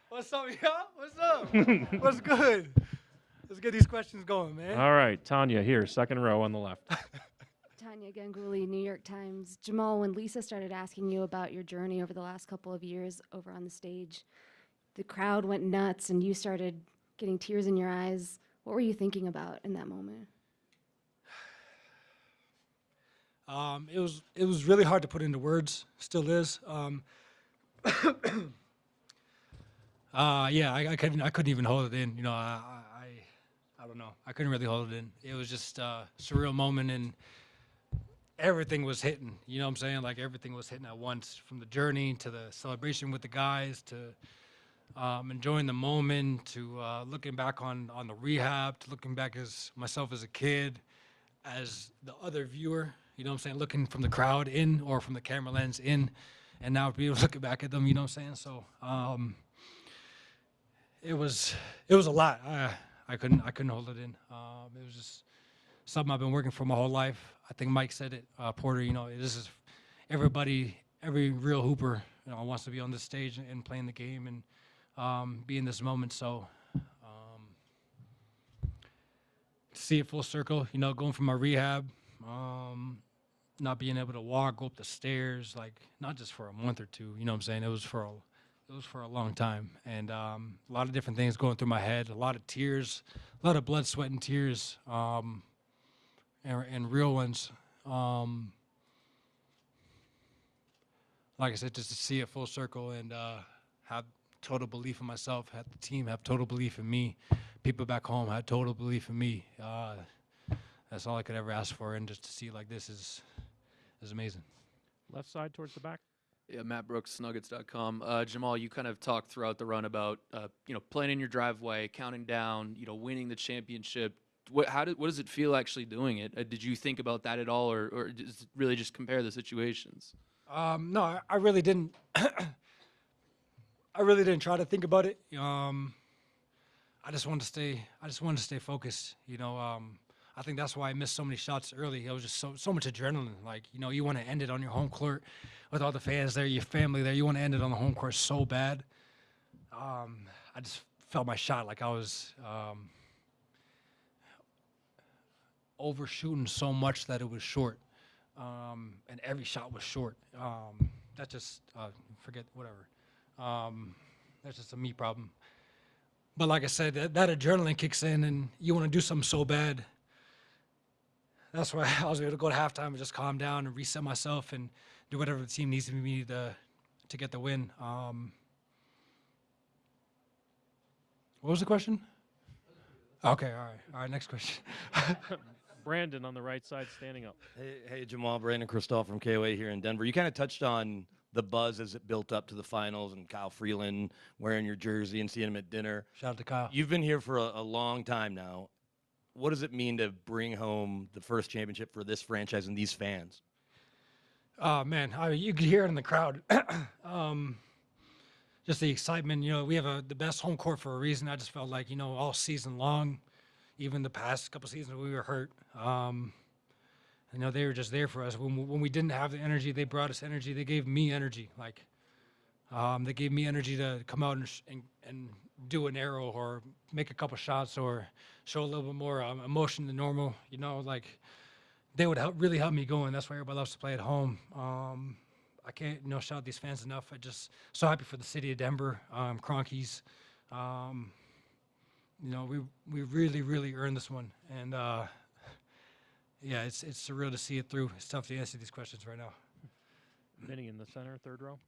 What's up, y'all? What's up? What's good? Let's get these questions going, man. All right, Tanya here, second row on the left. Tanya Ganguly, New York Times. Jamal, when Lisa started asking you about your journey over the last couple of years over on the stage, the crowd went nuts and you started getting tears in your eyes. What were you thinking about in that moment? It was really hard to put into words. Still is. Yeah, I couldn't even hold it in. You know, I don't know. I couldn't really hold it in. It was just a surreal moment, and everything was hitting. You know what I'm saying? Like everything was hitting at once, from the journey to the celebration with the guys to enjoying the moment to looking back on the rehab, to looking back as myself as a kid, as the other viewer. You know what I'm saying? Looking from the crowd in or from the camera lens in, and now be able to look back at them. You know what I'm saying? So it was a lot. I couldn't hold it in. It was just something I've been working for my whole life. I think Mike said it, Porter. You know, this is everybody, every real hooper, you know, wants to be on this stage and playing the game and be in this moment. So to see it full circle, you know, going from my rehab, not being able to walk, go up the stairs, like not just for a month or two. You know what I'm saying? It was for a long time, and a lot of different things going through my head, a lot of tears, a lot of blood, sweat, and tears, and real ones. Like I said, just to see it full circle and have total belief in myself, have the team have total belief in me, people back home had total belief in me. That's all I could ever ask for, and just to see like this is amazing. Left side towards the back. Yeah, Matt Brooks, Nuggets.com. Jamal, you kind of talked throughout the run about, playing in your driveway, counting down, winning the championship. What does it feel actually doing it? Did you think about that at all, or just really just compare the situations? No, I really didn't. I really didn't try to think about it. I just wanted to stay focused. I think that's why I missed so many shots early. It was just so much adrenaline. Like, you want to end it on your home court with all the fans there, your family there. You want to end it on the home court so bad. I just felt my shot like I was overshooting so much that it was short. And every shot was short. That just, forget whatever. That's just a me problem. But like I said, that adrenaline kicks in and you want to do something so bad. That's why I was able to go to halftime and just calm down and reset myself and do whatever the team needs me to get the win. What was the question? Okay, all right, next question. Brandon on the right side, standing up. Hey, Jamal, Brandon Kristoff from KOA here in Denver. You kind of touched on the buzz as it built up to the finals and Kyle Freeland wearing your jersey and seeing him at dinner. Shout out to Kyle. You've been here for a long time now. What does it mean to bring home the first championship for this franchise and these fans? Oh, man, you could hear it in the crowd. Just the excitement. We have the best home court for a reason. I just felt like, all season long, even the past couple seasons we were hurt, they were just there for us. When we didn't have the energy, they brought us energy. They gave me energy. Like, they gave me energy to come out and do an arrow or make a couple shots or show a little bit more emotion than normal. They would really help me go, and that's why everybody loves to play at home. I can't shout out these fans enough. I just so happy for the city of Denver, Cronkies. We really earned this one, and yeah, it's surreal to see it through. It's tough to answer these questions right now. Vinny in the center, third row.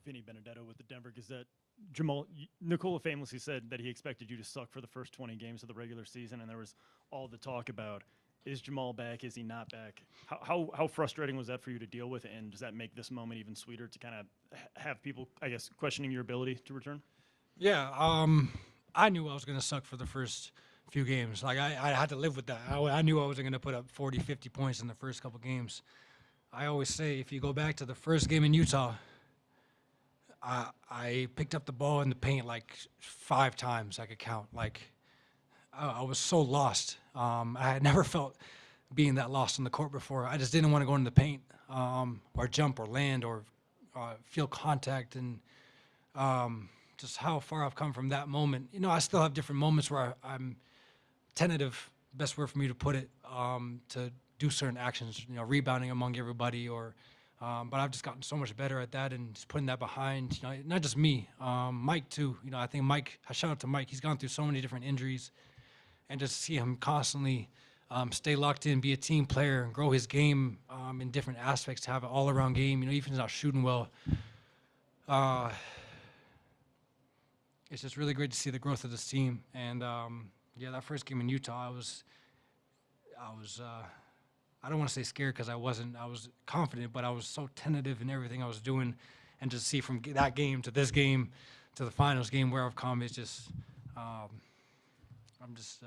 Vinny Benedetto with the Denver Gazette. Jamal, Nikola famously said that he expected you to suck for the first 20 games of the regular season, and there was all the talk about, is Jamal back, is he not back? How frustrating was that for you to deal with, and does that make this moment even sweeter to kind of have people, I guess, questioning your ability to return? Yeah, I knew I was going to suck for the first few games. Like, I had to live with that. I knew I wasn't going to put up 40, 50 points in the first couple games. I always say, if you go back to the first game in Utah, I picked up the ball in the paint like 5 times I could count. Like, I was so lost. I had never felt being that lost on the court before. I just didn't want to go into the paint or jump or land or feel contact, and just how far I've come from that moment. You know, I still have different moments where I'm tentative, best word for me to put it, to do certain actions, you know, rebounding among everybody, or but I've just gotten so much better at that and just putting that behind, you know, not just me, Mike too. You know, I think Mike, I shout out to Mike, he's gone through so many different injuries, and just see him constantly stay locked in, be a team player, and grow his game in different aspects, to have an all-around game, you know, even if he's not shooting well. It's just really great to see the growth of this team. And yeah, that first game in Utah, I was I don't want to say scared, because I wasn't. I was confident, but I was so tentative in everything I was doing. And just see from that game to this game to the finals game where I've come, it's just, I'm just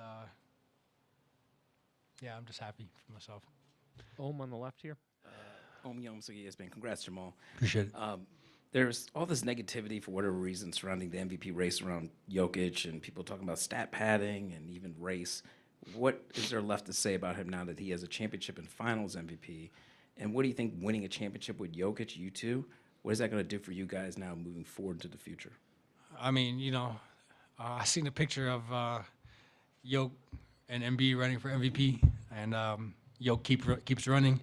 happy for myself. On the left here. It's been congrats, Jamal. Appreciate it. There's all this negativity for whatever reason surrounding the MVP race around Jokic, and people talking about stat padding and even race. What is there left to say about him now that he has a championship and finals MVP? And what do you think winning a championship with Jokic, you two, what is that going to do for you guys now moving forward into the future? I mean, you know, I seen a picture of Jokic and Embiid running for MVP, and Jokic keeps running.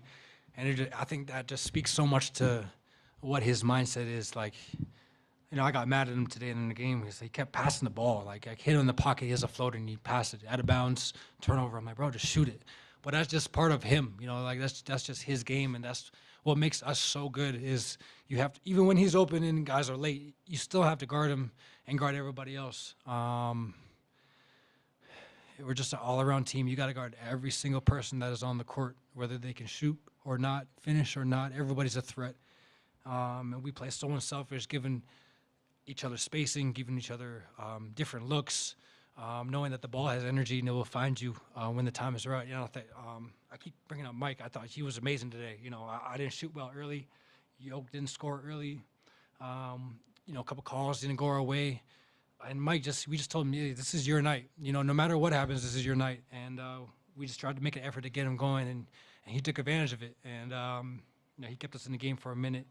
And I think that just speaks so much to what his mindset is. Like, you know, I got mad at him today in the game because he kept passing the ball. Like hit him in the pocket, he has a floater, and he passed it out of bounds, turnover. I'm like, bro, just shoot it. But that's just part of him, you know. Like that's just his game, and that's what makes us so good. Is you have to, even when he's open and guys are late, you still have to guard him and guard everybody else. We're just an all-around team. You got to guard every single person that is on the court, whether they can shoot or not, finish or not. Everybody's a threat. And we play so unselfish, giving each other spacing, giving each other different looks, knowing that the ball has energy and it will find you when the time is right. You know, I keep bringing up Mike. I thought he was amazing today. You know, I didn't shoot well early. Yoke didn't score early. You know, a couple calls didn't go our way. And Mike we just told him, yeah, this is your night. You know, no matter what happens, this is your night. And we just tried to make an effort to get him going, and he took advantage of it. And you know, he kept us in the game for a minute,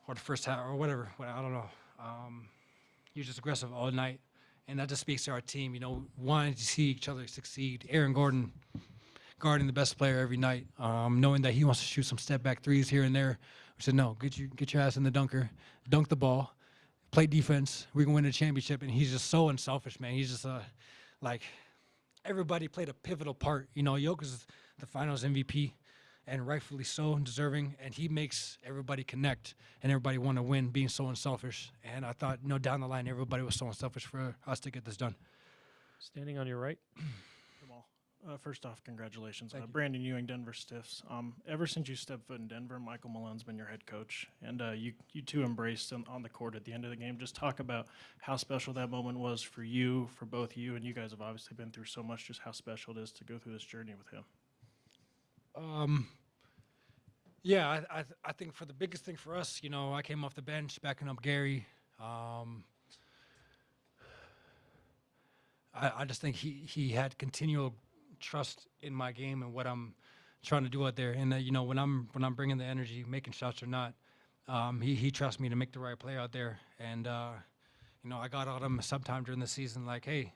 or the first half, or whatever. I don't know. He was just aggressive all night, and that just speaks to our team. You know, wanting to see each other succeed. Aaron Gordon guarding the best player every night, knowing that he wants to shoot some step-back threes here and there. We said, no, get your ass in the dunker, dunk the ball, play defense. We can win a championship. And he's just so unselfish, man. He's just like, everybody played a pivotal part. You know, Jokic is the Finals MVP, and rightfully so, deserving. And he makes everybody connect and everybody want to win, being so unselfish. And I thought, you know, down the line, everybody was so unselfish for us to get this done. Standing on your right. Jamal, first off, congratulations. Thank you. Brandon Ewing, Denver Stiffs. Ever since you stepped foot in Denver, Michael Malone's been your head coach, and you two embraced on the court at the end of the game. Just talk about how special that moment was for you, for both you, and you guys have obviously been through so much, just how special it is to go through this journey with him. Yeah, I think for the biggest thing for us, you know, I came off the bench backing up Gary. I just think he had continual trust in my game and what I'm trying to do out there. And you know, when I'm bringing the energy, making shots or not, he trusts me to make the right play out there. And you know, I got on him sometime during the season, like, hey,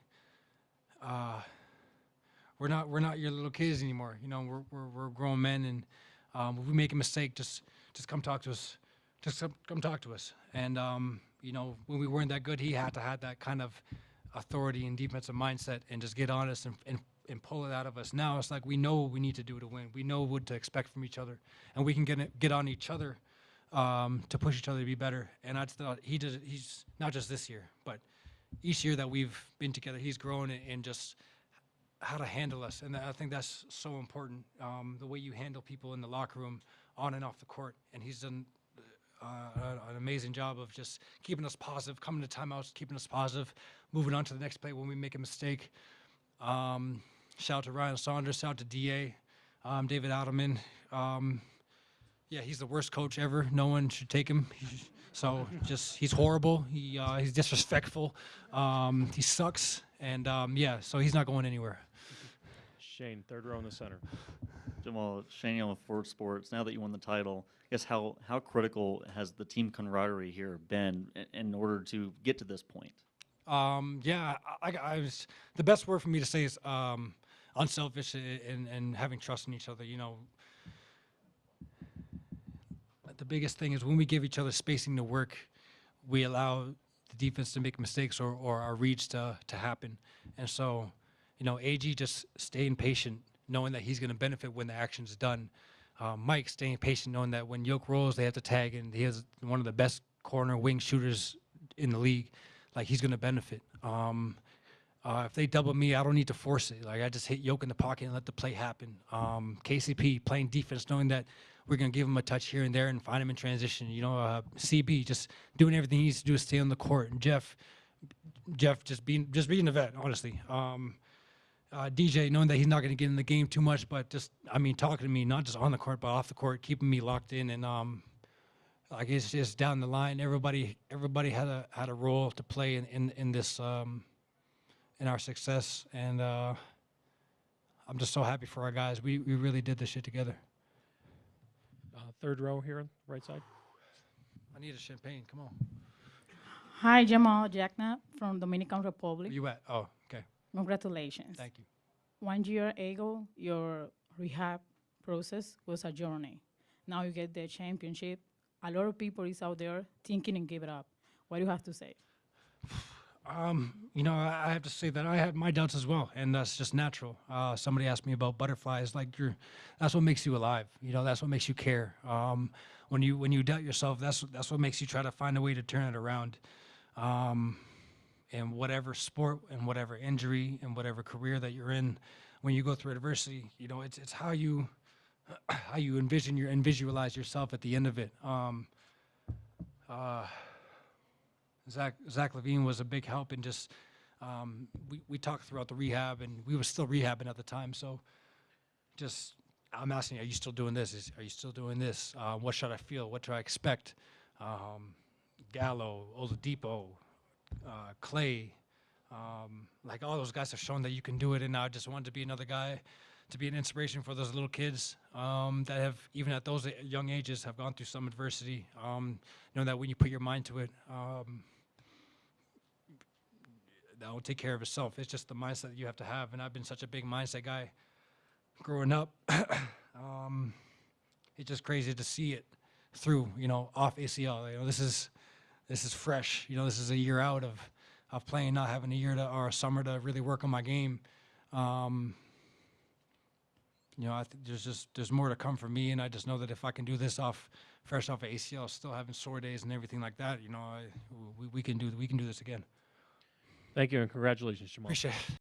we're not your little kids anymore. You know, we're grown men, and if we make a mistake, just come talk to us. Just come talk to us. And you know, when we weren't that good, he had to have that kind of authority and defensive mindset, and just get honest and pull it out of us. Now it's like we know what we need to do to win. We know what to expect from each other, and we can get on each other to push each other to be better. And I thought he's not just this year, but each year that we've been together, he's grown in just how to handle us. And I think that's so important, the way you handle people in the locker room, on and off the court. And he's done an amazing job of just keeping us positive, coming to timeouts, keeping us positive, moving on to the next play when we make a mistake. Shout out to Ryan Saunders, shout out to DA, David Adelman. Yeah, he's the worst coach ever. No one should take him. He's horrible. He's disrespectful. He sucks. And yeah, so he's not going anywhere. Shane, third row in the center. Jamal, Shane with Ford Sports. Now that you won the title, I guess how critical has the team camaraderie here been in order to get to this point? Yeah, I was the best word for me to say is unselfish and having trust in each other. You know, the biggest thing is when we give each other spacing to work, we allow the defense to make mistakes or our reads to happen. And so, you know, AG just staying patient, knowing that he's going to benefit when the action's done. Mike staying patient, knowing that when Yoke rolls, they have to tag, and he is one of the best corner wing shooters in the league. Like, he's going to benefit. If they double me, I don't need to force it. Like, I just hit Yoke in the pocket and let the play happen. KCP playing defense, knowing that we're going to give him a touch here and there and find him in transition. You know, CB just doing everything he needs to do to stay on the court. And Jeff just being the vet, honestly. DJ, knowing that he's not going to get in the game too much, but just, I mean, talking to me, not just on the court, but off the court, keeping me locked in. And like, it's just down the line. Everybody had a role to play in this in our success. And I'm just so happy for our guys. We really did this shit together. Third row here on the right side. I need a champagne. Come on. Hi, Jamal Jacknap from Dominican Republic. Where you at? Oh, okay. Congratulations. Thank you. 1 year ago, your rehab process was a journey. Now you get the championship. A lot of people is out there thinking and give it up. What do you have to say? You know, I have to say that I had my doubts as well, and that's just natural. Somebody asked me about butterflies. Like, that's what makes you alive. You know, that's what makes you care. When you doubt yourself, that's what makes you try to find a way to turn it around. In whatever sport and whatever injury and whatever career that you're in, when you go through adversity, you know, it's how you envision and visualize yourself at the end of it. Zach Levine was a big help in just we talked throughout the rehab, and we were still rehabbing at the time. So just I'm asking, are you still doing this? Are you still doing this? What should I feel? What do I expect? Gallo, Oladipo, Clay, like all those guys have shown that you can do it, and I just wanted to be another guy to be an inspiration for those little kids that have, even at those young ages, have gone through some adversity. Know that when you put your mind to it, that will take care of itself. It's just the mindset that you have to have, and I've been such a big mindset guy growing up. It's just crazy to see it through, you know, off ACL. You know, this is fresh. You know, this is a year out of playing, not having a year or a summer to really work on my game. You know, I think there's more to come for me, and I just know that if I can do this fresh off of ACL, still having sore days and everything like that, you know, we can do this again. Thank you, and congratulations, Jamal. Appreciate it.